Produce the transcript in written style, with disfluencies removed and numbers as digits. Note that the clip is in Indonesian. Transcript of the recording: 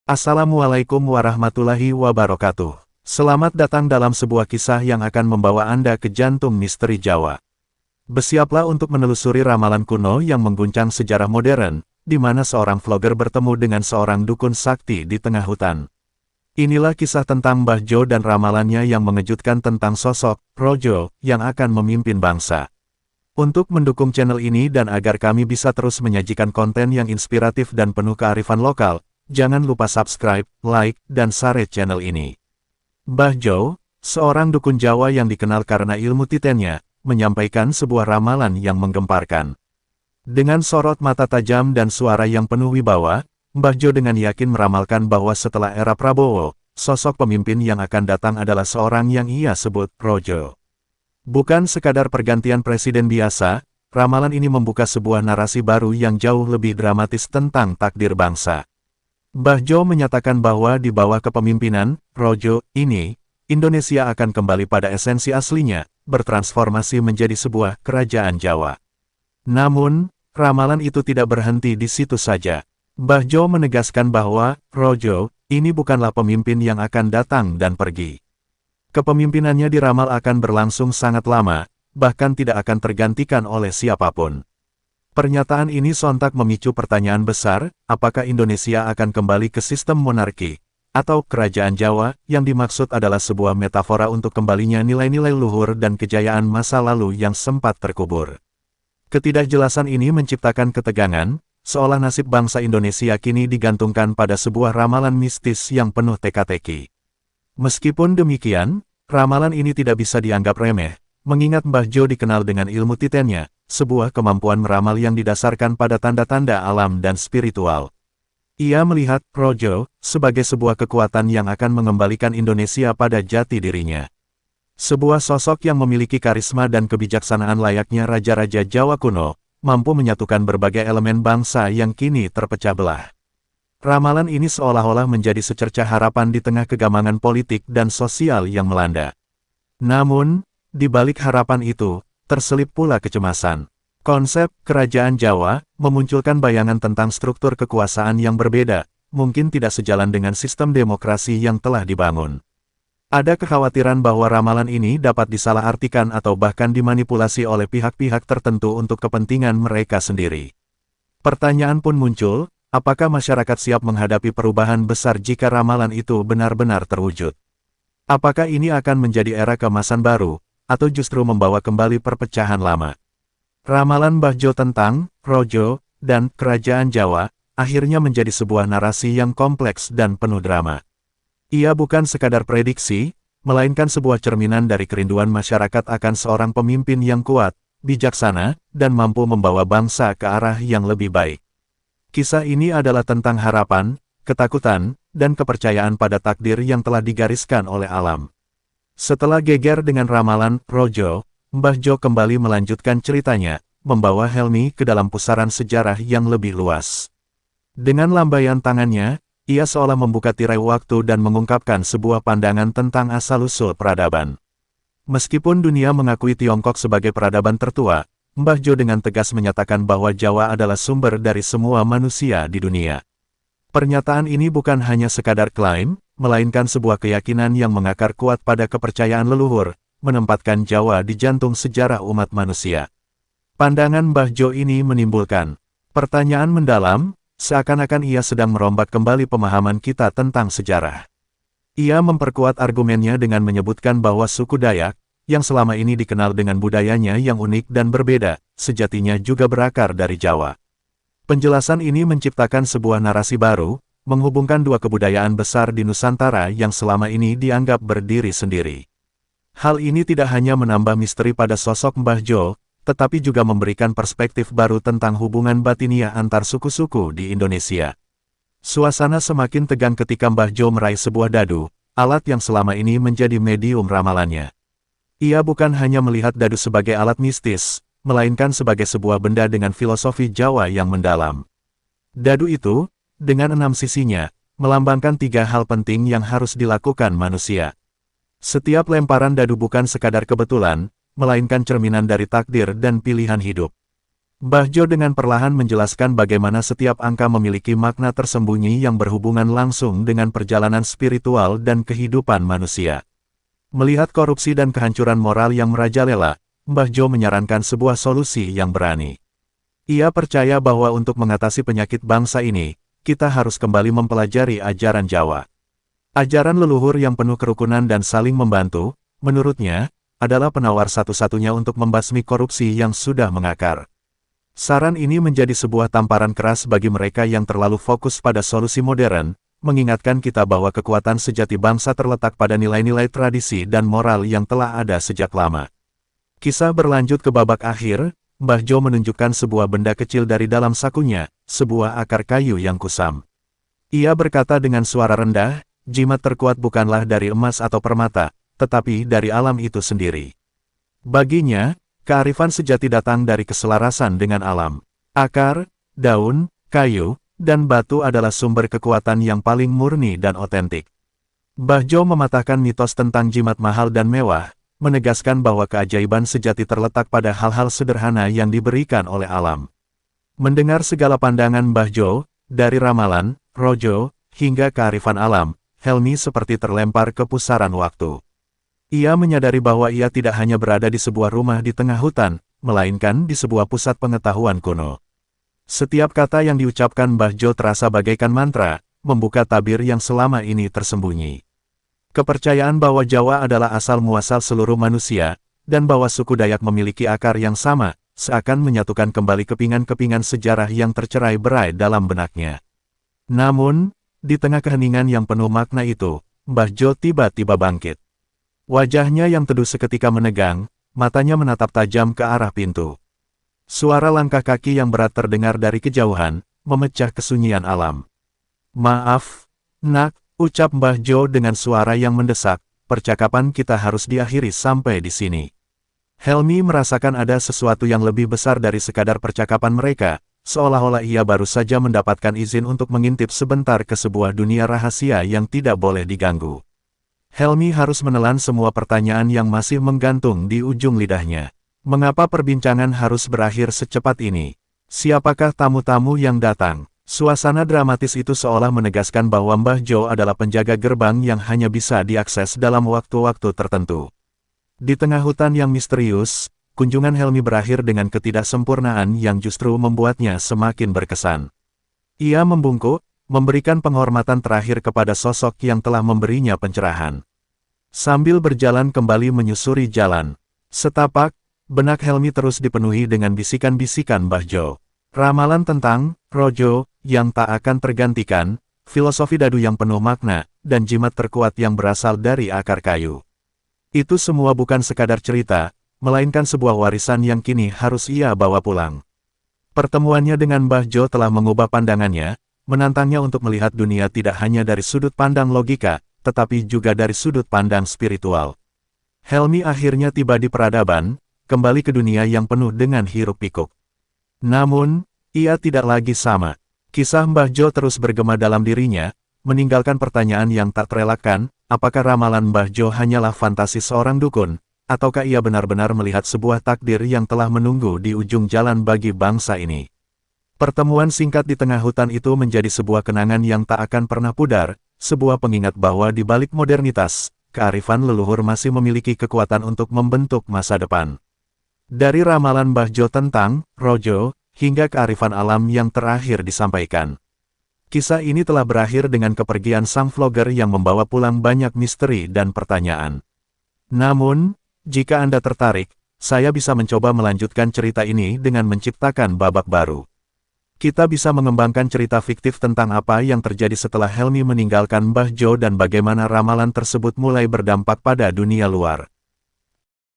Assalamualaikum warahmatullahi wabarakatuh. Selamat datang dalam sebuah kisah yang akan membawa Anda ke jantung misteri Jawa. Bersiaplah untuk menelusuri ramalan kuno yang mengguncang sejarah modern, di mana seorang vlogger bertemu dengan seorang dukun sakti di tengah hutan. Inilah kisah tentang Mbah Jo dan ramalannya yang mengejutkan tentang sosok Rojo yang akan memimpin bangsa. Untuk mendukung channel ini dan agar kami bisa terus menyajikan konten yang inspiratif dan penuh kearifan lokal, jangan lupa subscribe, like, dan share channel ini. Mbah Jo, seorang dukun Jawa yang dikenal karena ilmu titennya, menyampaikan sebuah ramalan yang menggemparkan. Dengan sorot mata tajam dan suara yang penuh wibawa, Mbah Jo dengan yakin meramalkan bahwa setelah era Prabowo, sosok pemimpin yang akan datang adalah seorang yang ia sebut Rojo. Bukan sekadar pergantian presiden biasa, ramalan ini membuka sebuah narasi baru yang jauh lebih dramatis tentang takdir bangsa. Mbah Jo menyatakan bahwa di bawah kepemimpinan Rojo ini, Indonesia akan kembali pada esensi aslinya, bertransformasi menjadi sebuah kerajaan Jawa. Namun, ramalan itu tidak berhenti di situ saja. Mbah Jo menegaskan bahwa Rojo ini bukanlah pemimpin yang akan datang dan pergi. Kepemimpinannya diramal akan berlangsung sangat lama, bahkan tidak akan tergantikan oleh siapapun. Pernyataan ini sontak memicu pertanyaan besar, apakah Indonesia akan kembali ke sistem monarki, atau kerajaan Jawa, yang dimaksud adalah sebuah metafora untuk kembalinya nilai-nilai luhur dan kejayaan masa lalu yang sempat terkubur. Ketidakjelasan ini menciptakan ketegangan, seolah nasib bangsa Indonesia kini digantungkan pada sebuah ramalan mistis yang penuh teka-teki. Meskipun demikian, ramalan ini tidak bisa dianggap remeh, mengingat Mbah Jo dikenal dengan ilmu titennya, sebuah kemampuan meramal yang didasarkan pada tanda-tanda alam dan spiritual. Ia melihat Rojo sebagai sebuah kekuatan yang akan mengembalikan Indonesia pada jati dirinya. Sebuah sosok yang memiliki karisma dan kebijaksanaan layaknya raja-raja Jawa kuno, mampu menyatukan berbagai elemen bangsa yang kini terpecah belah. Ramalan ini seolah-olah menjadi secercah harapan di tengah kegamangan politik dan sosial yang melanda. Namun, di balik harapan itu, terselip pula kecemasan. Konsep kerajaan Jawa memunculkan bayangan tentang struktur kekuasaan yang berbeda, mungkin tidak sejalan dengan sistem demokrasi yang telah dibangun. Ada kekhawatiran bahwa ramalan ini dapat disalahartikan atau bahkan dimanipulasi oleh pihak-pihak tertentu untuk kepentingan mereka sendiri. Pertanyaan pun muncul, apakah masyarakat siap menghadapi perubahan besar jika ramalan itu benar-benar terwujud? Apakah ini akan menjadi era keemasan baru, atau justru membawa kembali perpecahan lama? Ramalan Mbah Jo tentang Rojo dan kerajaan Jawa akhirnya menjadi sebuah narasi yang kompleks dan penuh drama. Ia bukan sekadar prediksi, melainkan sebuah cerminan dari kerinduan masyarakat akan seorang pemimpin yang kuat, bijaksana, dan mampu membawa bangsa ke arah yang lebih baik. Kisah ini adalah tentang harapan, ketakutan, dan kepercayaan pada takdir yang telah digariskan oleh alam. Setelah geger dengan ramalan Rojo, Mbah Jo kembali melanjutkan ceritanya, membawa Helmi ke dalam pusaran sejarah yang lebih luas. Dengan lambaian tangannya, ia seolah membuka tirai waktu dan mengungkapkan sebuah pandangan tentang asal-usul peradaban. Meskipun dunia mengakui Tiongkok sebagai peradaban tertua, Mbah Jo dengan tegas menyatakan bahwa Jawa adalah sumber dari semua manusia di dunia. Pernyataan ini bukan hanya sekadar klaim, melainkan sebuah keyakinan yang mengakar kuat pada kepercayaan leluhur, menempatkan Jawa di jantung sejarah umat manusia. Pandangan Mbah Jo ini menimbulkan pertanyaan mendalam, seakan-akan ia sedang merombak kembali pemahaman kita tentang sejarah. Ia memperkuat argumennya dengan menyebutkan bahwa suku Dayak, yang selama ini dikenal dengan budayanya yang unik dan berbeda, sejatinya juga berakar dari Jawa. Penjelasan ini menciptakan sebuah narasi baru, menghubungkan dua kebudayaan besar di Nusantara yang selama ini dianggap berdiri sendiri. Hal ini tidak hanya menambah misteri pada sosok Mbah Jo, tetapi juga memberikan perspektif baru tentang hubungan batiniah antar suku-suku di Indonesia. Suasana semakin tegang ketika Mbah Jo meraih sebuah dadu, alat yang selama ini menjadi medium ramalannya. Ia bukan hanya melihat dadu sebagai alat mistis, melainkan sebagai sebuah benda dengan filosofi Jawa yang mendalam. Dadu itu, dengan 6 sisinya, melambangkan 3 hal penting yang harus dilakukan manusia. Setiap lemparan dadu bukan sekadar kebetulan, melainkan cerminan dari takdir dan pilihan hidup. Mbah Jo dengan perlahan menjelaskan bagaimana setiap angka memiliki makna tersembunyi yang berhubungan langsung dengan perjalanan spiritual dan kehidupan manusia. Melihat korupsi dan kehancuran moral yang merajalela, Mbah Jo menyarankan sebuah solusi yang berani. Ia percaya bahwa untuk mengatasi penyakit bangsa ini, kita harus kembali mempelajari ajaran Jawa. Ajaran leluhur yang penuh kerukunan dan saling membantu, menurutnya, adalah penawar satu-satunya untuk membasmi korupsi yang sudah mengakar. Saran ini menjadi sebuah tamparan keras bagi mereka yang terlalu fokus pada solusi modern, mengingatkan kita bahwa kekuatan sejati bangsa terletak pada nilai-nilai tradisi dan moral yang telah ada sejak lama. Kisah berlanjut ke babak akhir, Mbah Jo menunjukkan sebuah benda kecil dari dalam sakunya, sebuah akar kayu yang kusam. Ia berkata dengan suara rendah, jimat terkuat bukanlah dari emas atau permata, tetapi dari alam itu sendiri. Baginya, kearifan sejati datang dari keselarasan dengan alam. Akar, daun, kayu, dan batu adalah sumber kekuatan yang paling murni dan otentik. Mbah Jo mematahkan mitos tentang jimat mahal dan mewah, menegaskan bahwa keajaiban sejati terletak pada hal-hal sederhana yang diberikan oleh alam. Mendengar segala pandangan Mbah Jo, dari ramalan, rojo, hingga kearifan alam, Helmi seperti terlempar ke pusaran waktu. Ia menyadari bahwa ia tidak hanya berada di sebuah rumah di tengah hutan, melainkan di sebuah pusat pengetahuan kuno. Setiap kata yang diucapkan Mbah Jo terasa bagaikan mantra, membuka tabir yang selama ini tersembunyi. Kepercayaan bahwa Jawa adalah asal-muasal seluruh manusia, dan bahwa suku Dayak memiliki akar yang sama, seakan menyatukan kembali kepingan-kepingan sejarah yang tercerai-berai dalam benaknya. Namun, di tengah keheningan yang penuh makna itu, Mbah Jo tiba-tiba bangkit. Wajahnya yang teduh seketika menegang, matanya menatap tajam ke arah pintu. Suara langkah kaki yang berat terdengar dari kejauhan, memecah kesunyian alam. "Maaf, Nak," ucap Mbah Jo dengan suara yang mendesak, "percakapan kita harus diakhiri sampai di sini." Helmi merasakan ada sesuatu yang lebih besar dari sekadar percakapan mereka, seolah-olah ia baru saja mendapatkan izin untuk mengintip sebentar ke sebuah dunia rahasia yang tidak boleh diganggu. Helmi harus menelan semua pertanyaan yang masih menggantung di ujung lidahnya. Mengapa perbincangan harus berakhir secepat ini? Siapakah tamu-tamu yang datang? Suasana dramatis itu seolah menegaskan bahwa Mbah Jo adalah penjaga gerbang yang hanya bisa diakses dalam waktu-waktu tertentu. Di tengah hutan yang misterius, kunjungan Helmi berakhir dengan ketidaksempurnaan yang justru membuatnya semakin berkesan. Ia membungkuk, memberikan penghormatan terakhir kepada sosok yang telah memberinya pencerahan. Sambil berjalan kembali menyusuri jalan, setapak, benak Helmi terus dipenuhi dengan bisikan-bisikan Mbah Jo. Ramalan tentang rojo yang tak akan tergantikan, filosofi dadu yang penuh makna, dan jimat terkuat yang berasal dari akar kayu. Itu semua bukan sekadar cerita, melainkan sebuah warisan yang kini harus ia bawa pulang. Pertemuannya dengan Mbah Jo telah mengubah pandangannya, menantangnya untuk melihat dunia tidak hanya dari sudut pandang logika, tetapi juga dari sudut pandang spiritual. Helmi akhirnya tiba di peradaban, kembali ke dunia yang penuh dengan hiruk-pikuk. Namun, ia tidak lagi sama. Kisah Mbah Jo terus bergema dalam dirinya, meninggalkan pertanyaan yang tak terelakkan, apakah ramalan Mbah Jo hanyalah fantasi seorang dukun, ataukah ia benar-benar melihat sebuah takdir yang telah menunggu di ujung jalan bagi bangsa ini. Pertemuan singkat di tengah hutan itu menjadi sebuah kenangan yang tak akan pernah pudar, sebuah pengingat bahwa di balik modernitas, kearifan leluhur masih memiliki kekuatan untuk membentuk masa depan. Dari ramalan Mbah Jo tentang rojo, hingga kearifan alam yang terakhir disampaikan. Kisah ini telah berakhir dengan kepergian sang vlogger yang membawa pulang banyak misteri dan pertanyaan. Namun, jika Anda tertarik, saya bisa mencoba melanjutkan cerita ini dengan menciptakan babak baru. Kita bisa mengembangkan cerita fiktif tentang apa yang terjadi setelah Helmi meninggalkan Mbah Jo dan bagaimana ramalan tersebut mulai berdampak pada dunia luar.